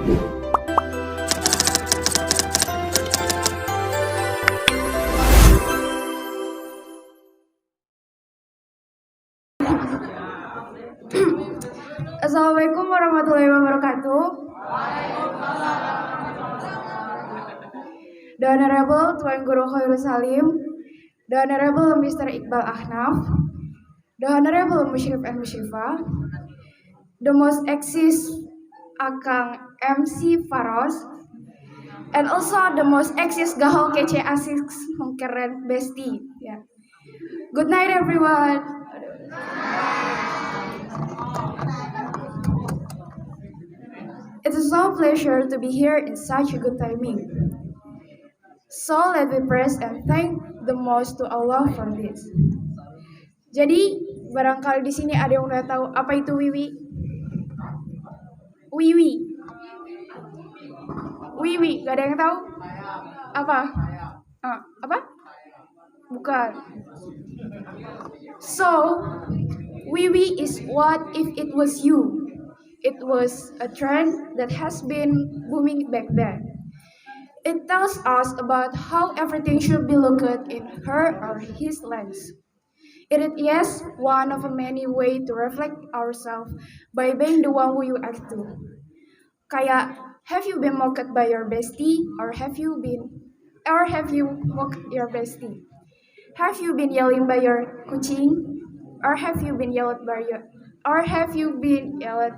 Assalamualaikum warahmatullahi wabarakatuh. The Honorable Tuan Guru Khairul Salim, The Honorable Mr. Iqbal Ahnaf, The Honorable Musyrif and Musyrifah, The Most Exis Akang MC Faros, and also the Most Exis Gahol Kece Asik Mengkeren Besti. Yeah. Good night, everyone. It is so pleasure to be here in such a good timing. So let me praise and thank the most to Allah for this. Jadi barangkali di sini ada yang udah tahu apa itu wiwi? Wiwi. Wiwi, gak ada yang tahu? Apa? Apa? Bukan. So, wiwi is what if it was you? It was a trend that has been booming back then. It tells us about how everything should be looked in her or his lens. It is yes, one of many ways to reflect ourselves by being the one who you act to. Kayak, have you been mocked by your bestie, or have you mocked your bestie? Have you been yelling by your kucing, or have you been yelled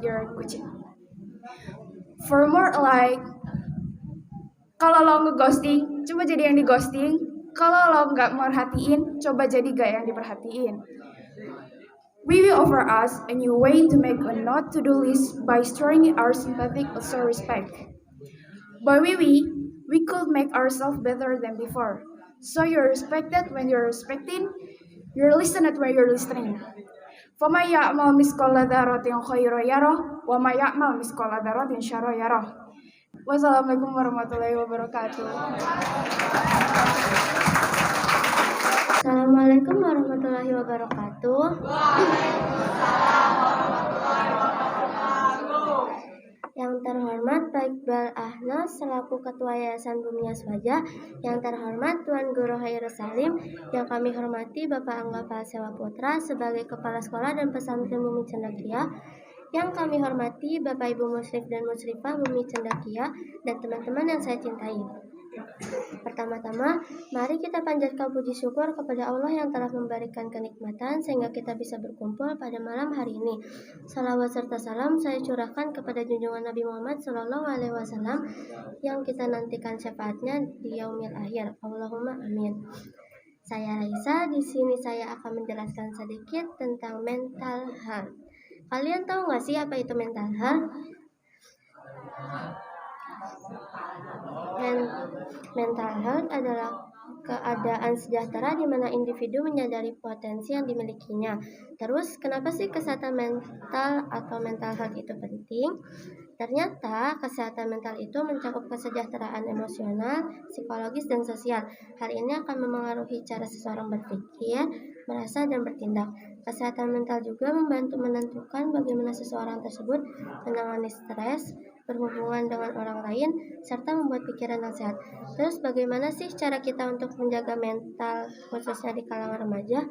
your kucing? For more like, kalau lo ngeghosting, coba jadi yang dighosting. Kalau lo nggak merhatiin, coba jadi gak yang diperhatiin. We will offer us a new way to make a not to-do list by storing our sympathetic also respect. By we could make ourselves better than before. So you're respected when you're respecting, you're listened when you're listening. فَمَنْ يَعْمَلْ مِثْقَالَ ذَرَّةٍ خَيْرًا يَرَهُ وَمَنْ يَعْمَلْ مِثْقَالَ ذَرَّةٍ شَرًّا يَرَهُ. Wassalamualaikum warahmatullahi wabarakatuh. Assalamualaikum warahmatullahi wabarakatuh. Yang terhormat Pak Iqbal Ahnaf selaku Ketua Yayasan Bumi Aswaja, yang terhormat Tuan Guru Khairul Salim, yang kami hormati Bapak Angga Prasewa Putra sebagai Kepala Sekolah dan Pesantren Bumi Cendekia, yang kami hormati Bapak Ibu Musyrif dan Musyrifah Bumi Cendekia, dan teman-teman yang saya cintai. Pertama-tama, mari kita panjatkan puji syukur kepada Allah yang telah memberikan kenikmatan sehingga kita bisa berkumpul pada malam hari ini. Salawat serta salam saya curahkan kepada junjungan Nabi Muhammad SAW yang kita nantikan syafaatnya di yaumil akhir. Allahumma amin. Saya Raisa, di sini saya akan menjelaskan sedikit tentang mental health. Kalian tahu nggak sih apa itu mental health? Mental health adalah keadaan sejahtera di mana individu menyadari potensi yang dimilikinya. Terus, kenapa sih kesehatan mental atau mental health itu penting? Ternyata, kesehatan mental itu mencakup kesejahteraan emosional, psikologis, dan sosial. Hal ini akan memengaruhi cara seseorang berpikir, merasa, dan bertindak. Kesehatan mental juga membantu menentukan bagaimana seseorang tersebut menangani stres, berhubungan dengan orang lain, serta membuat pikiran yang sehat. Terus bagaimana sih cara kita untuk menjaga mental khususnya di kalangan remaja?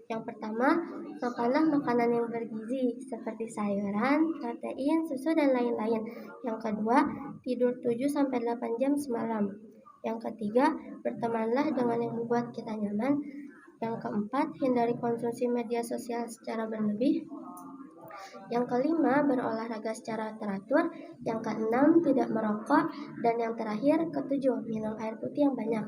Yang pertama, makanlah makanan yang bergizi seperti sayuran, protein, susu, dan lain-lain. Yang kedua, tidur 7-8 jam semalam. Yang ketiga, bertemanlah dengan yang membuat kita nyaman. Yang keempat, hindari konsumsi media sosial secara berlebih. Yang kelima, berolahraga secara teratur. Yang keenam, tidak merokok. Dan yang terakhir, ketujuh, minum air putih yang banyak.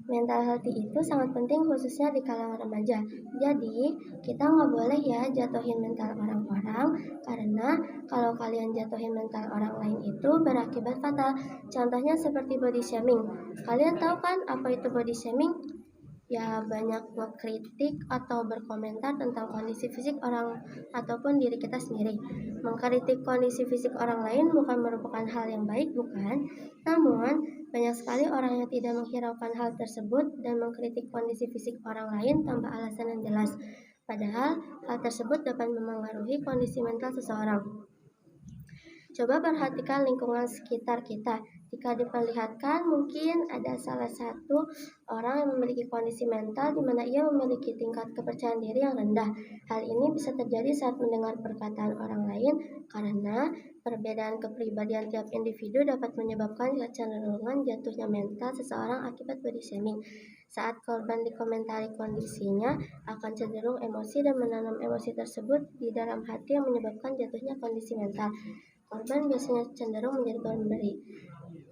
Mental healthy itu sangat penting khususnya di kalangan remaja. Jadi, kita nggak boleh ya jatuhin mental orang-orang, karena kalau kalian jatuhin mental orang lain itu berakibat fatal. Contohnya seperti body shaming. Kalian tahu kan apa itu body shaming? Ya, banyak mengkritik atau berkomentar tentang kondisi fisik orang ataupun diri kita sendiri. Mengkritik kondisi fisik orang lain bukan merupakan hal yang baik, bukan? Namun, banyak sekali orang yang tidak menghiraukan hal tersebut dan mengkritik kondisi fisik orang lain tanpa alasan yang jelas. Padahal, hal tersebut dapat memengaruhi kondisi mental seseorang. Coba perhatikan lingkungan sekitar kita. Jika diperlihatkan, mungkin ada salah satu orang yang memiliki kondisi mental di mana ia memiliki tingkat kepercayaan diri yang rendah. Hal ini bisa terjadi saat mendengar perkataan orang lain karena perbedaan kepribadian tiap individu dapat menyebabkan kecenderungan jatuhnya mental seseorang akibat body shaming. Saat korban dikomentari kondisinya, akan cenderung emosi dan menanam emosi tersebut di dalam hati yang menyebabkan jatuhnya kondisi mental. Korban biasanya cenderung menjadi pemberi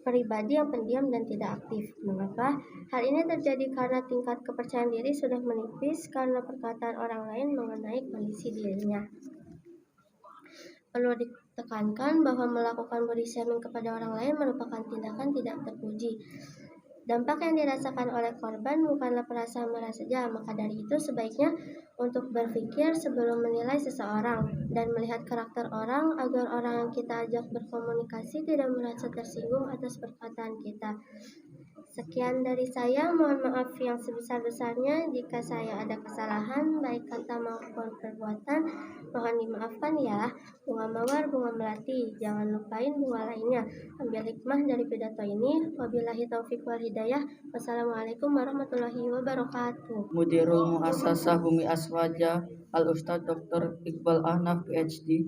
pribadi yang pendiam dan tidak aktif. Mengapa? Hal ini terjadi karena tingkat kepercayaan diri sudah menipis karena perkataan orang lain mengenai kondisi dirinya. Perlu ditekankan bahwa melakukan body shaming kepada orang lain merupakan tindakan tidak terpuji. Dampak yang dirasakan oleh korban bukanlah perasaan merasa saja, maka dari itu sebaiknya untuk berpikir sebelum menilai seseorang dan melihat karakter orang agar orang yang kita ajak berkomunikasi tidak merasa tersinggung atas perkataan kita. Sekian dari saya, mohon maaf yang sebesar-besarnya jika saya ada kesalahan baik kata maupun perbuatan, mohon dimaafkan ya. Bunga mawar, bunga melati, jangan lupain bunga lainnya. Ambil hikmah dari pidato ini. Wabillahi taufiq wal hidayah. Wassalamualaikum warahmatullahi wabarakatuh. Mudirul Muassasah Bumi Aswaja Al-Ustadz Dr. Iqbal Ahnaf PhD,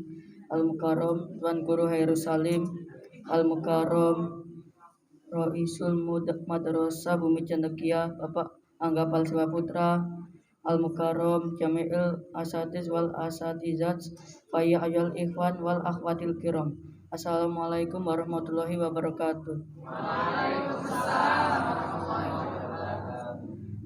Al-Mukarram Tuan Guru Hairus Salim, Al-Mukarram Roisul Madrasah Bumi Cendekia Bapak Angga Palsiwa Putra, Al-Mukarram Jami'il Asatiz wal Asatizat, Faya Ayal Ikhwan wal Akhwatil Kiram. Assalamualaikum warahmatullahi wabarakatuh.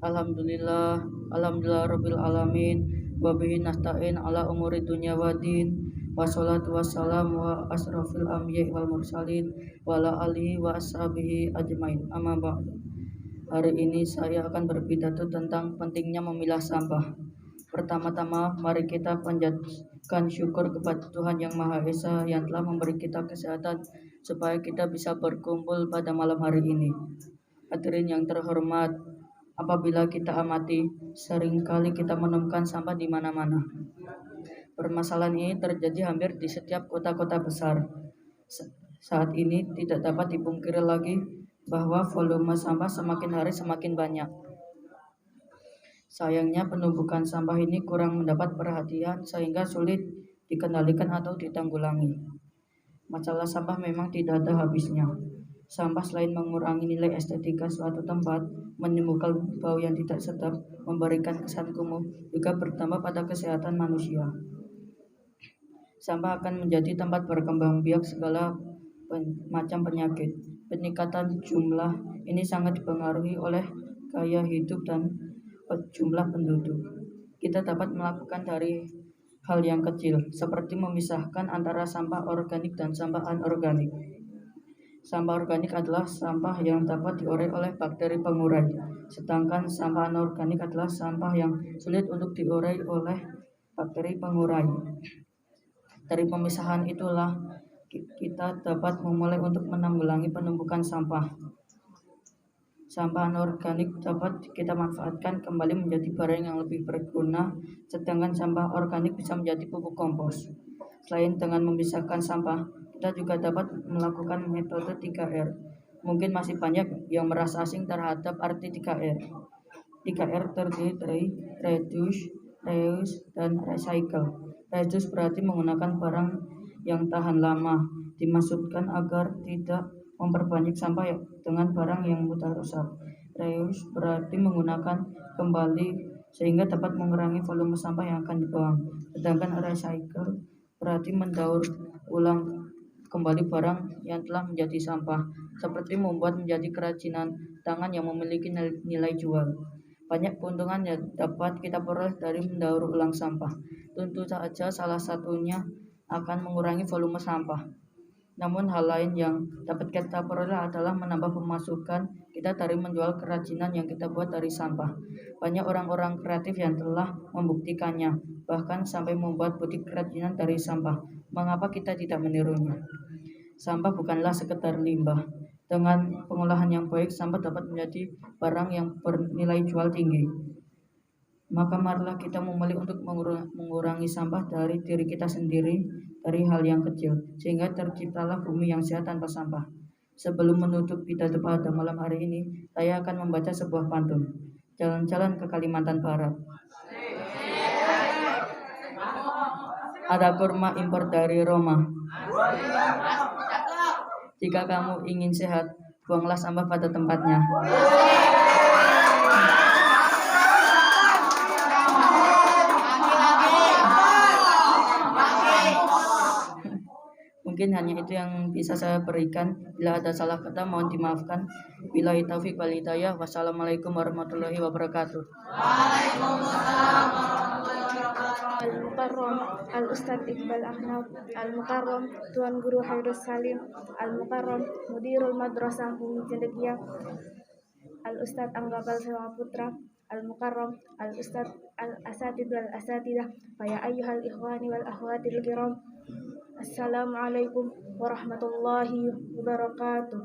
Alhamdulillah rabbil alamin, wa bihi nasta'in ala umuri dunya waddin, wassalatu wassalamu wa asrafil anbiya'i wal mursalin wa ala alihi wa ashabihi ajmain. Amma ba'du. Hari ini saya akan berpidato tentang pentingnya memilah sampah. Pertama-tama mari kita panjatkan syukur kepada Tuhan Yang Maha Esa yang telah memberi kita kesehatan supaya kita bisa berkumpul pada malam hari ini. Hadirin yang terhormat, apabila kita amati, seringkali kita menemukan sampah di mana-mana. Permasalahan ini terjadi hampir di setiap kota-kota besar. Saat ini tidak dapat dipungkiri lagi bahwa volume sampah semakin hari semakin banyak. Sayangnya penumpukan sampah ini kurang mendapat perhatian sehingga sulit dikendalikan atau ditanggulangi. Masalah sampah memang tidak ada habisnya. Sampah selain mengurangi nilai estetika suatu tempat, menimbulkan bau yang tidak sedap, memberikan kesan kumuh, juga berdampak pada kesehatan manusia. Sampah akan menjadi tempat berkembang biak segala macam penyakit. Peningkatan jumlah ini sangat dipengaruhi oleh gaya hidup dan jumlah penduduk. Kita dapat melakukan dari hal yang kecil, seperti memisahkan antara sampah organik dan sampah anorganik. Sampah organik adalah sampah yang dapat diurai oleh bakteri pengurai, sedangkan sampah anorganik adalah sampah yang sulit untuk diurai oleh bakteri pengurai. Dari pemisahan itulah kita dapat memulai untuk menanggulangi penumpukan sampah. Sampah anorganik dapat kita manfaatkan kembali menjadi barang yang lebih berguna, sedangkan sampah organik bisa menjadi pupuk kompos. Selain dengan memisahkan sampah, kita juga dapat melakukan metode 3R. Mungkin masih banyak yang merasa asing terhadap arti 3R. 3R terdiri dari reduce, reuse, dan recycle. Reduce berarti menggunakan barang yang tahan lama, dimaksudkan agar tidak memperbanyak sampah dengan barang yang mudah rusak. Reuse berarti menggunakan kembali sehingga dapat mengurangi volume sampah yang akan dibuang. Sedangkan recycle berarti mendaur ulang kembali barang yang telah menjadi sampah, seperti membuat menjadi kerajinan tangan yang memiliki nilai jual. Banyak keuntungan yang dapat kita peroleh dari mendaur ulang sampah. Tentu saja salah satunya akan mengurangi volume sampah. Namun hal lain yang dapat kita peroleh adalah menambah pemasukan kita dari menjual kerajinan yang kita buat dari sampah. Banyak orang-orang kreatif yang telah membuktikannya, bahkan sampai membuat butik kerajinan dari sampah. Mengapa kita tidak menirunya? Sampah bukanlah sekedar limbah. Dengan pengolahan yang baik, sampah dapat menjadi barang yang bernilai jual tinggi. Maka marilah kita memilih untuk mengurangi sampah dari diri kita sendiri, dari hal yang kecil, sehingga terciptalah bumi yang sehat tanpa sampah. Sebelum menutup pidato pada malam hari ini, saya akan membaca sebuah pantun. Jalan-jalan ke Kalimantan Barat. Ada kurma impor dari Roma. Jika kamu ingin sehat, buanglah sampah pada tempatnya. Mungkin hanya itu yang bisa saya berikan. Bila ada salah kata mohon dimaafkan. Billahi taufiq wal hidayah. Wassalamualaikum warahmatullahi wabarakatuh. Al-Mukarram Al-Ustadz Iqbal Ahmad Al-Mukarram Tuan Guru Hairus Salim Al-Mukarram Mudirul Madrasah Bumi Cendekia Al-Ustadz Anggapal Sewa Putra Al-Mukarram Al-Ustadz Al-Asatid wal Asatidah Faya ayyuhal ikhwani wal akhwatil kiram Assalamualaikum warahmatullahi wabarakatuh.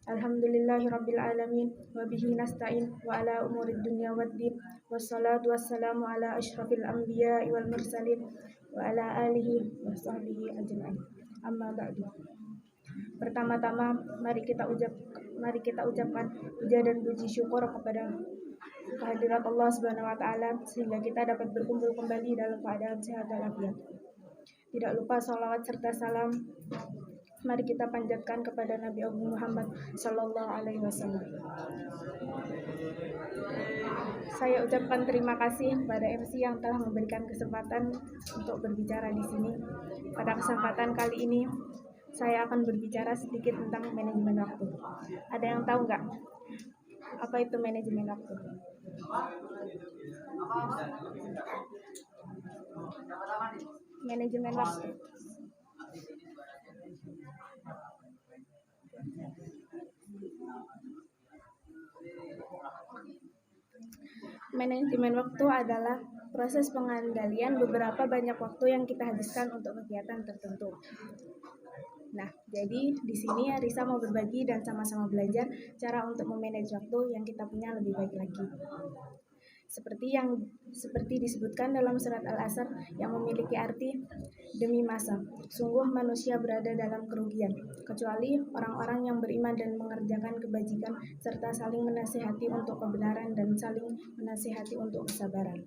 Alhamdulillahi rabbil alamin wa bihi nasta'in wa ala umurid dunya waddin wassalatu wassalamu ala asyrafil anbiya'i wal mursalin wa ala alihi wa sahbihi ajma'in. Amma ba'du. Pertama-tama mari kita ucapkan puja dan puji syukur kepada kehadirat Allah Subhanahu wa taala sehingga kita dapat berkumpul kembali dalam keadaan sehat walafiat. Tidak lupa salawat serta salam mari kita panjatkan kepada Nabi Agung Muhammad Sallallahu Alaihi Wasallam. Saya ucapkan terima kasih kepada MC yang telah memberikan kesempatan untuk berbicara di sini. Pada kesempatan kali ini, saya akan berbicara sedikit tentang manajemen waktu. Ada yang tahu nggak apa itu manajemen waktu? Manajemen waktu. Manajemen waktu adalah proses pengendalian beberapa banyak waktu yang kita habiskan untuk kegiatan tertentu. Nah, jadi di sini Risa mau berbagi dan sama-sama belajar cara untuk memanage waktu yang kita punya lebih baik lagi. Seperti disebutkan dalam surat Al-Asr yang memiliki arti demi masa, sungguh manusia berada dalam kerugian, kecuali orang-orang yang beriman dan mengerjakan kebajikan serta saling menasihati untuk kebenaran dan saling menasihati untuk kesabaran.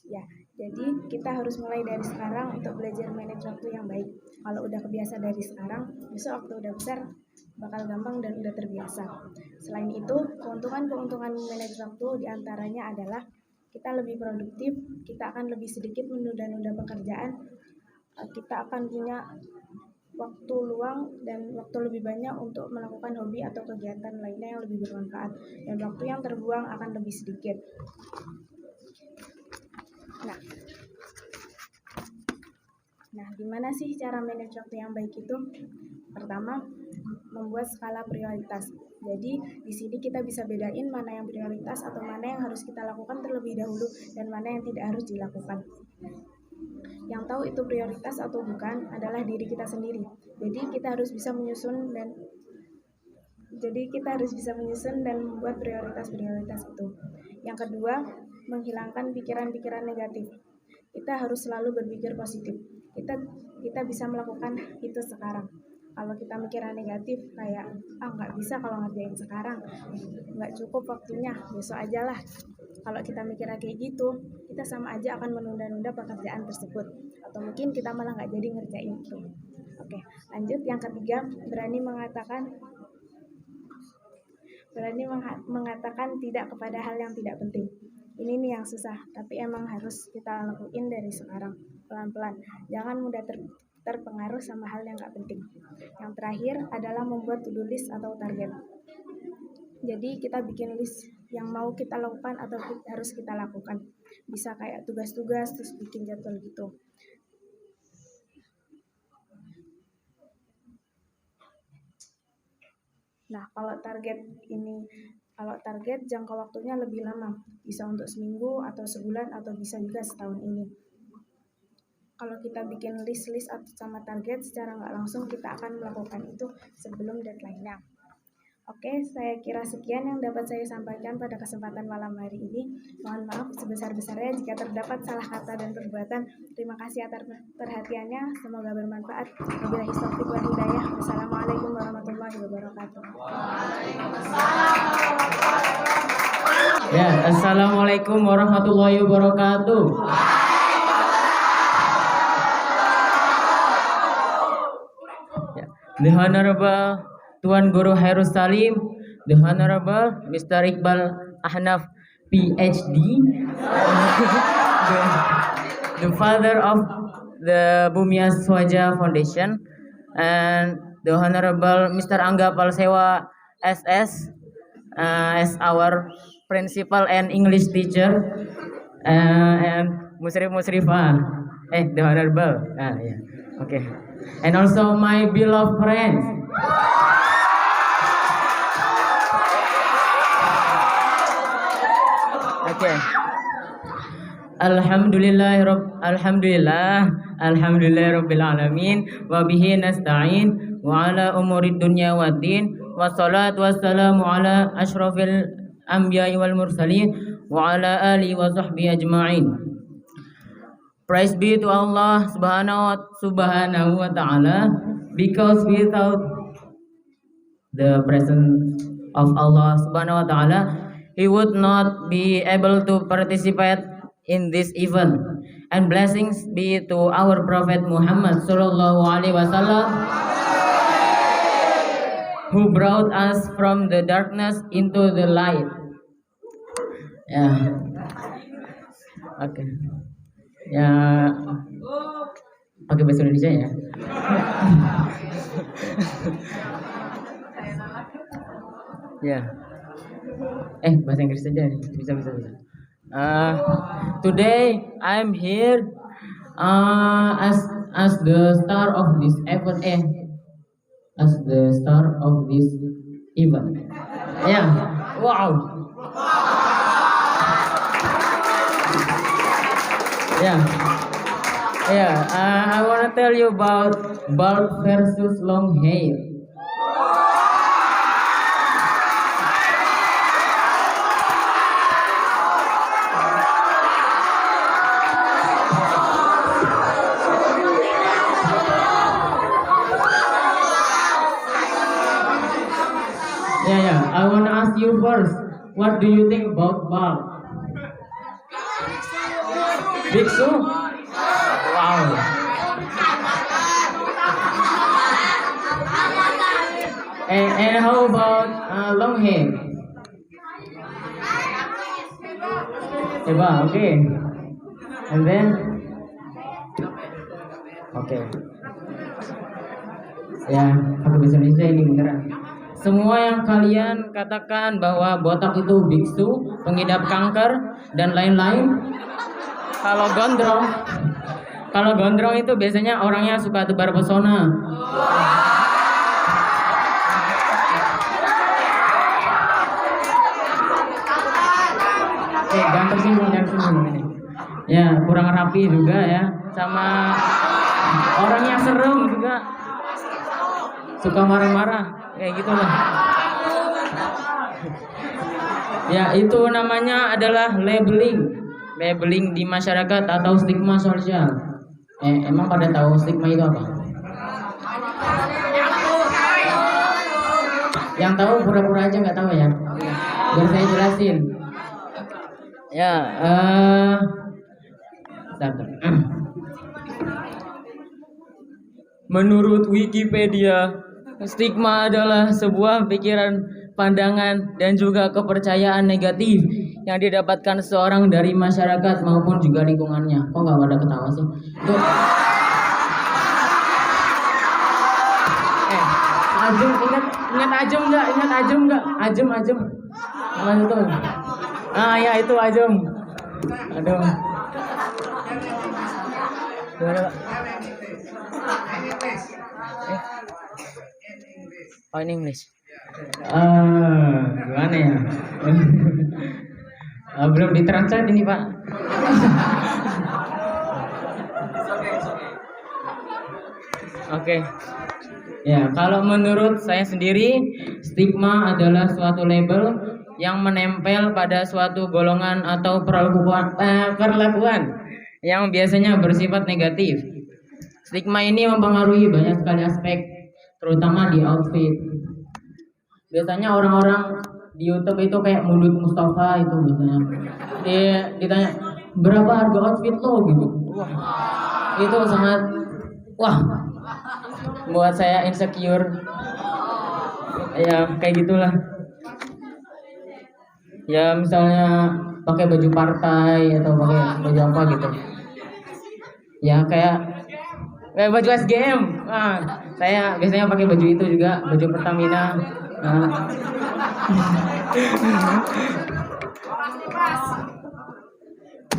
Ya, jadi kita harus mulai dari sekarang untuk belajar manage waktu yang baik. Kalau udah kebiasa dari sekarang, besok waktu udah besar bakal gampang dan udah terbiasa. Selain itu, keuntungan manage waktu diantaranya adalah kita lebih produktif, kita akan lebih sedikit menunda-nunda pekerjaan, kita akan punya waktu luang dan waktu lebih banyak untuk melakukan hobi atau kegiatan lainnya yang lebih bermanfaat, dan waktu yang terbuang akan lebih sedikit. Nah, gimana sih cara manage waktu yang baik itu? Pertama, membuat skala prioritas. Jadi, di sini kita bisa bedain mana yang prioritas atau mana yang harus kita lakukan terlebih dahulu dan mana yang tidak harus dilakukan. Yang tahu itu prioritas atau bukan adalah diri kita sendiri. Jadi, kita harus bisa menyusun dan membuat prioritas-prioritas itu. Yang kedua, menghilangkan pikiran-pikiran negatif. Kita harus selalu berpikir positif. Kita bisa melakukan itu sekarang. Kalau kita mikirnya negatif kayak nggak bisa kalau ngerjain sekarang, nggak cukup waktunya, besok aja lah. Kalau kita mikirnya kayak gitu, kita sama aja akan menunda-nunda pekerjaan tersebut, atau mungkin kita malah nggak jadi ngerjain itu. Oke, lanjut. Yang ketiga, berani mengatakan tidak kepada hal yang tidak penting. Ini nih yang susah, tapi emang harus kita lakuin dari sekarang, pelan-pelan. Jangan mudah terpengaruh sama hal yang gak penting. Yang terakhir adalah membuat to-do list atau target. Jadi kita bikin list yang mau kita lakukan atau harus kita lakukan. Bisa kayak tugas-tugas, terus bikin jadwal gitu. Nah, kalau target jangka waktunya lebih lama, bisa untuk seminggu atau sebulan atau bisa juga setahun ini. Kalau kita bikin list sama target, secara nggak langsung kita akan melakukan itu sebelum deadline-nya. Oke, saya kira sekian yang dapat saya sampaikan pada kesempatan malam hari ini. Mohon maaf sebesar-besarnya jika terdapat salah kata dan perbuatan. Terima kasih atas perhatiannya. Semoga bermanfaat. Wabillahi taufiq wal hidayah. Wassalamualaikum warahmatullahi wabarakatuh. Ya, assalamualaikum warahmatullahi wabarakatuh. Ya, The Honorable Tuan Guru Hairus Salim, The Honorable Mr. Iqbal Ahnaf, PhD, the father of the Bumia Swaja Foundation, and the Honorable Mr. Angga Palsewa, SS, as our principal and English teacher, and Musrifah, the Honorable, yeah, okay, and also my beloved friends. Okay. Alhamdulillah Rabbil alamin wa bihi nasta'in wa ala umurid dunya waddin wassalatu wassalamu ala asyrafil anbiya'i wal mursalin wa ala alihi wa sahbihi ajma'in. Praise be to Allah subhanahu wa ta'ala, because without the presence of Allah subhanahu wa ta'ala, he would not be able to participate in this event. And blessings be to our Prophet Muhammad sallallahu alaihi wasallam, who brought us from the darkness into the light. Ya, oke. Ya, pakai bahasa Indonesia ya. Ya. Bahasa Inggris saja, bisa. Today I'm here as the star of this event. As the star of this event. Yeah, wow. I wanna tell you about bald versus long hair. I wanna ask you first, what do you think about bald? Biksu? Wow. And how about long hair? Okay. And then? Okay. Ya, pakai bahasa Indonesia ini beneran. Semua yang kalian katakan bahwa botak itu biksu, pengidap kanker, dan lain-lain. Kalau gondrong itu biasanya orangnya suka tebar pesona. Jangan tersinggung ini. Ya, kurang rapi juga ya, sama orangnya serem juga, suka marah-marah. Kayak gitulah. Ya, itu namanya adalah labeling di masyarakat atau stigma sosial. Emang pada tahu stigma itu apa? Yang tahu pura-pura aja nggak tahu ya. Biar saya jelasin. Ya, menurut Wikipedia, stigma adalah sebuah pikiran, pandangan, dan juga kepercayaan negatif yang didapatkan seseorang dari masyarakat maupun juga lingkungannya. Kok nggak pada ketawa sih? Tuh. Ajem, ingat ajem nggak? Ajem. Mana tuh? Ya itu ajem. Aduh. Oh, ini English. Gimana ya? Belum ditranslate ini, Pak. Oke. Ya, kalau menurut saya sendiri, stigma adalah suatu label yang menempel pada suatu golongan atau perlakuan yang biasanya bersifat negatif. Stigma ini mempengaruhi banyak sekali aspek, terutama di outfit. Biasanya orang-orang di YouTube itu kayak Mulut Mustafa itu biasanya. Dia ditanya, "Berapa harga outfit lo?" gitu. Wah, itu sangat buat saya insecure. Ya, kayak gitulah. Ya, misalnya pakai baju partai atau pakai baju apa gitu. Ya, kayak baju SGM. Saya biasanya pakai baju itu juga, baju Pertamina.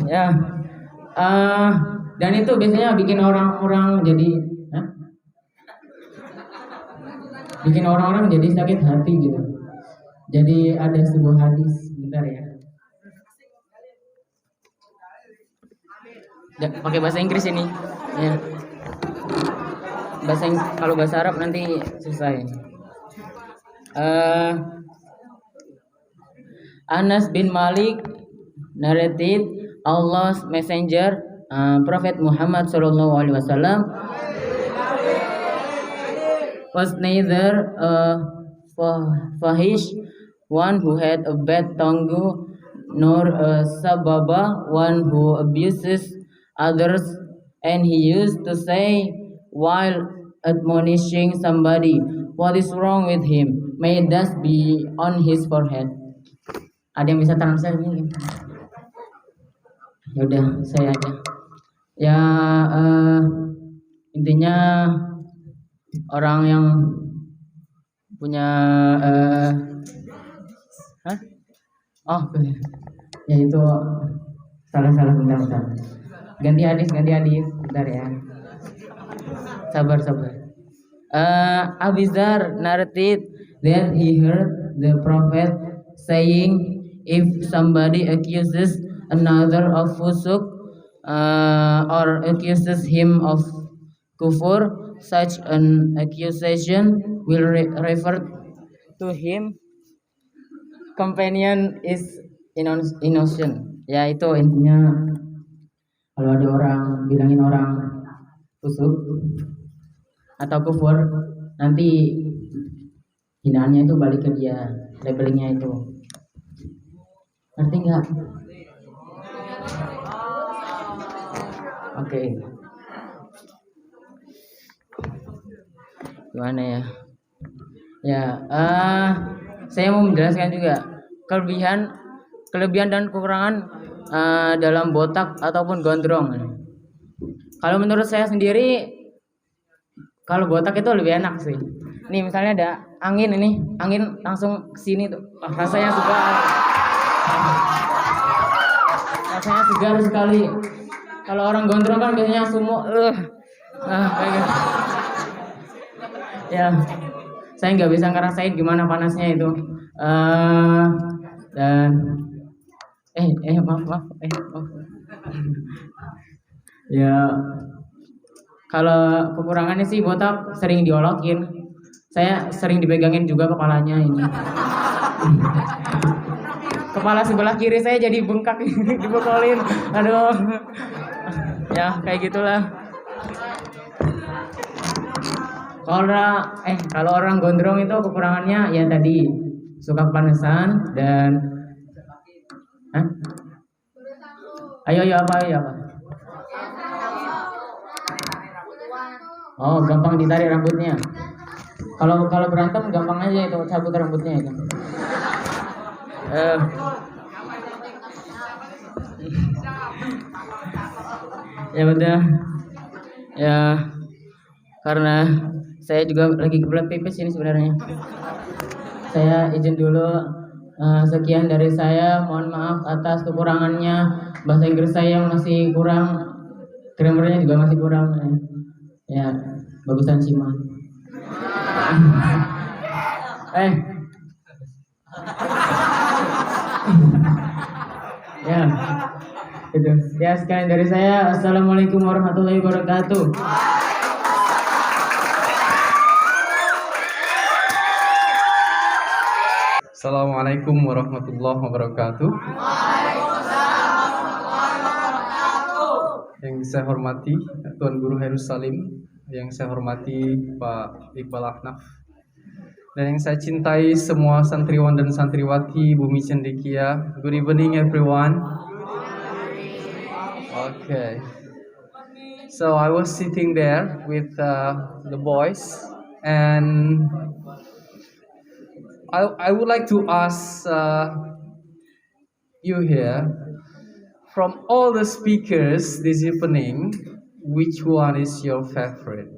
Ya, dan itu biasanya bikin orang-orang jadi sakit hati gitu. Jadi ada sebuah hadis, bentar ya. Pakai bahasa Inggris ini. Ya. Kalau bahasa Arab nanti selesai. Anas bin Malik narrated Allah's Messenger, Prophet Muhammad SAW was neither a fahish, one who had a bad tongue, nor a sababa, one who abuses others, and he used to say while admonishing somebody, "What is wrong with him? May dust be on his forehead." Ada yang bisa translate ini? Ya udah, saya aja. Ya, intinya orang yang punya ya itu salah bentar. Ganti hadis bentar ya. Sabar. Abu Dzar narrated that he heard the Prophet saying, if somebody accuses another of fusuk or accuses him of kufur, such an accusation will refer to him companion is innocent. Ya, itu intinya kalau ada orang bilangin orang fusuk atau kufur, nanti hinaannya itu balik ke dia, labelingnya itu. Ngerti nggak? Oke. Gimana ya? Ya, saya mau menjelaskan juga kelebihan dan kekurangan dalam botak ataupun gondrong. Kalau menurut saya sendiri, kalau botak itu lebih enak sih. Nih misalnya ada angin langsung kesini tuh, rasanya segar sekali. Kalau orang gondrong kan biasanya sumuk, kayak gitu. Ya, saya nggak bisa ngerasain gimana panasnya itu. Dan maaf. Ya, kalau kekurangannya sih botak sering diolokin. Saya sering dipegangin juga kepalanya ini. Kepala sebelah kiri saya jadi bengkak dipukulin. Aduh. Ya, kayak gitulah. Kalau orang gondrong itu kekurangannya ya tadi suka kepanasan dan Ayo apa? Oh, gampang ditarik rambutnya. Kalau berantem gampang aja itu cabut rambutnya itu. Ya udah. Ya, karena saya juga lagi kebelet pipis ini sebenarnya. Saya izin dulu. Sekian dari saya. Mohon maaf atas kekurangannya. Bahasa Inggris saya masih kurang, grammarnya juga masih kurang. Ya, bagusan Simon. Ya, itu. Ya, sekian dari saya. Assalamualaikum warahmatullahi wabarakatuh. Assalamualaikum warahmatullahi wabarakatuh. Yang saya hormati Tuan Guru Hairus Salim, yang saya hormati Pak Iqbal Ahnaf, dan yang saya cintai semua santriwan dan santriwati Bumi Cendekia. Good evening everyone. Okay. So I was sitting there with the boys, and I would like to ask you here, from all the speakers this evening, which one is your favorite?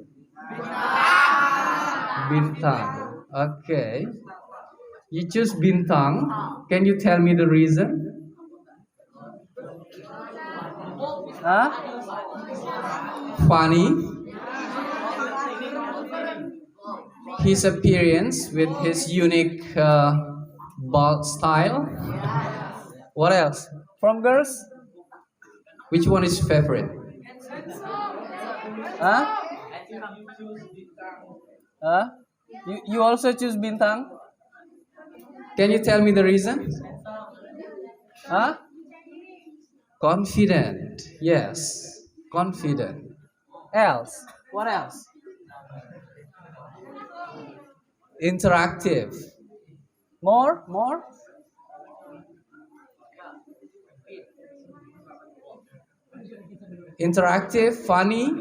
Bintang. Okay. You choose Bintang. Can you tell me the reason? Huh? Funny. His appearance with his unique bald style. What else? From girls? Which one is favorite? Huh? Huh? You also choose Bintang? Can you tell me the reason? Huh? Confident. Yes. Confident. Else? What else? Interactive. More? More? Interactive, funny,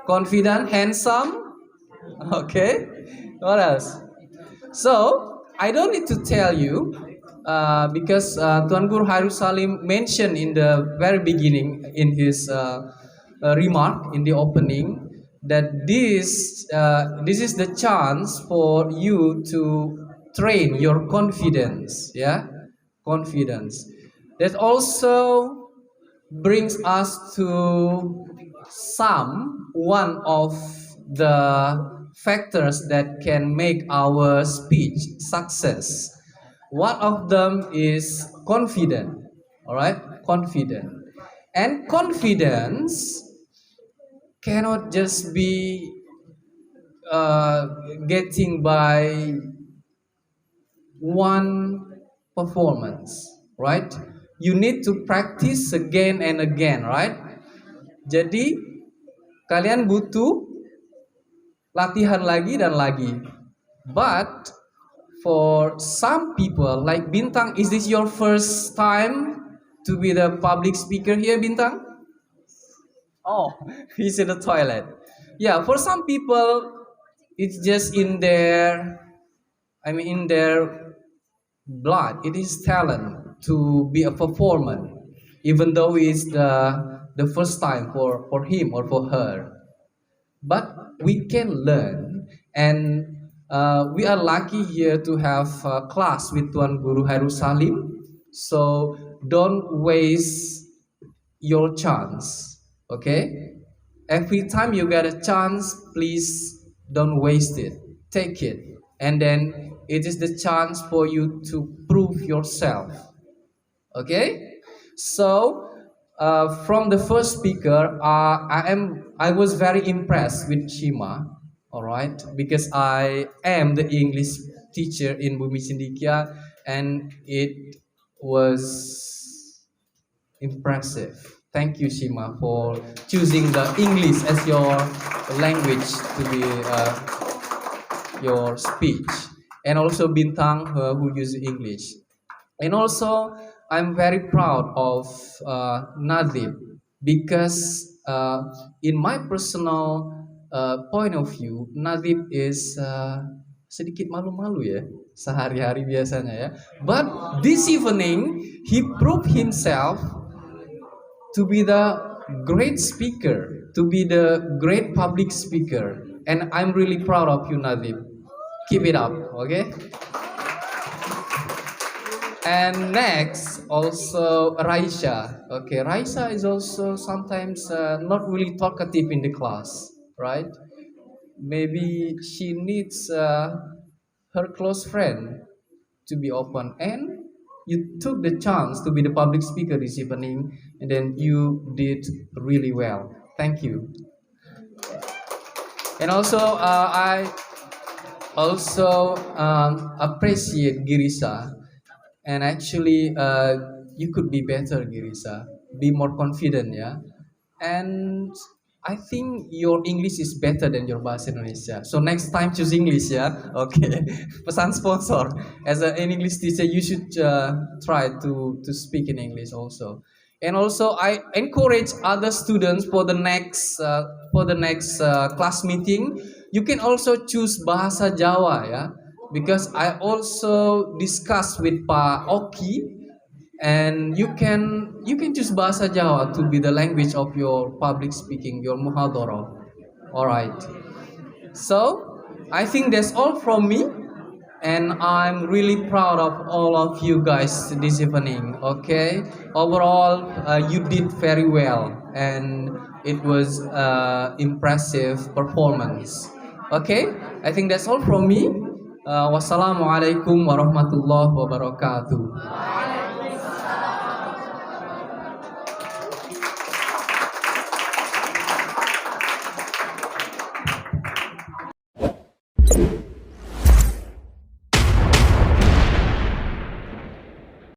confident, handsome. Okay. What else? So I don't need to tell you because Tuan Guru Hairus Salim mentioned in the very beginning in his remark in the opening that this is the chance for you to train your confidence. Yeah, confidence. That also brings us to one of the factors that can make our speech success. One of them is confident. All right, confident. And confidence cannot just be getting by one performance, right? You need to practice again and again, right? Jadi kalian butuh latihan lagi dan lagi. But for some people like Bintang, is this your first time to be the public speaker here, Bintang? Oh, he's in the toilet. Yeah, for some people it's just in their blood. It is talent to be a performer, even though it's the first time for him or for her. But we can learn, and we are lucky here to have a class with Tuan Guru Hairus Salim. So don't waste your chance, okay? Every time you get a chance, please don't waste it. Take it, and then it is the chance for you to prove yourself. Okay, so from the first speaker, I was very impressed with Shima. All right, because I am the English teacher in Bumi Cendekia, and it was impressive. Thank you, Shima, for choosing the English as your language to be your speech, and also Bintang who uses English. And also, I'm very proud of Nadib because in my personal point of view, Nadib is sedikit malu-malu ya sehari-hari biasanya ya. But this evening, he proved himself to be the great speaker, to be the great public speaker. And I'm really proud of you, Nadib. Keep it up, okay? And next, also Raisha. Okay, Raisha is also sometimes not really talkative in the class, right? Maybe she needs her close friend to be open. And you took the chance to be the public speaker this evening, and then you did really well. Thank you. And also, also appreciate Girisa, and actually you could be better, Girisa. Be more confident, yeah. And I think your English is better than your bahasa Indonesia. So next time choose English, yeah. Okay. Pesan sponsor. As an English teacher, you should try to speak in English also. And also, I encourage other students for the next class meeting. You can also choose bahasa Jawa, yeah, because I also discuss with Pak Oki, and you can choose bahasa Jawa to be the language of your public speaking, your muhadharah. All right. So I think that's all from me, and I'm really proud of all of you guys this evening. Okay, overall, you did very well, and it was impressive performance. Okay, I think that's all from me. Wassalamualaikum warahmatullahi wabarakatuh.